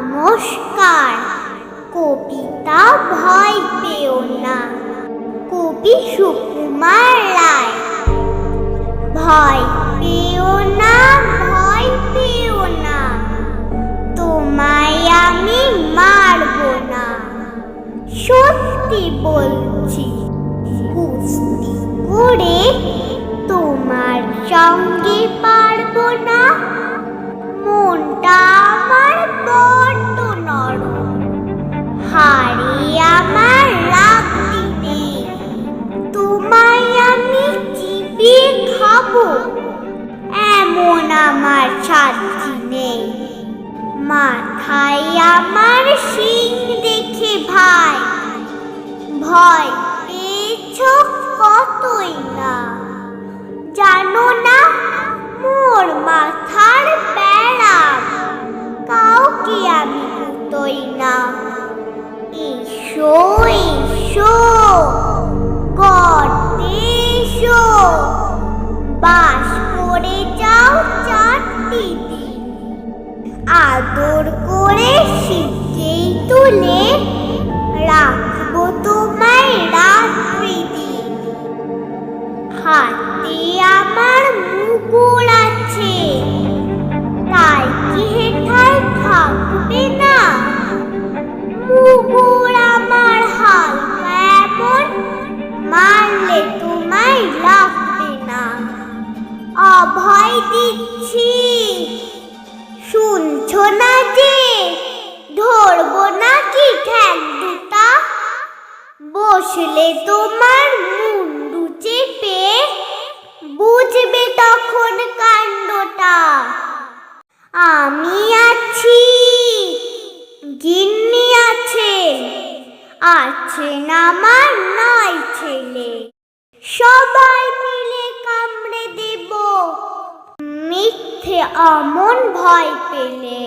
নমস্কার। কবিতা ভয় পেও না, কবি সুকুমার রায়। ভয় পেও না, ভয় পেও না, তোমায় আমি মারব না। সত্যি বলছি, কুস্তি করে তোমার সঙ্গে পারবো না। মনটা আমার বড্ড নরম, হাড়ে আমার রাখতে নেই। তোমায় আমি চিবিয়ে খাবো, এমন আমার সাধ্য নেই। মাথায় আমার শিং দেখে ভাই, ভয় পেয়েছ কতই না। জানো না মোর মাথার ব্যারাম, কাউকে আমি কুতোই না। এসো এসো গর্তে এসো, বাস করে যাও 4টি দিন। আদর করে শিখেই তুলে রাখবো তোমায় রাত্রি দিন। হাতে আমার মুগুর আছে, তাই কি হেথায় থাকবে না। মুগুর আমার হালকা এমন, মারলে তোমায় লাগবে না। অভয় দিচ্ছি, শুনছো না যে ধরবো নাকি ঠ্যাং দুটা। বসলে তোমার মুন্ডু চেপে, বুঝবে তখন কাণ্ডটা। আমি আছি, গিন্নি আছে, আছেন আমার 9 ছেলে। সবাই মিলে কামড়ে দেব, মিথ্যে অমন ভয় পেলে।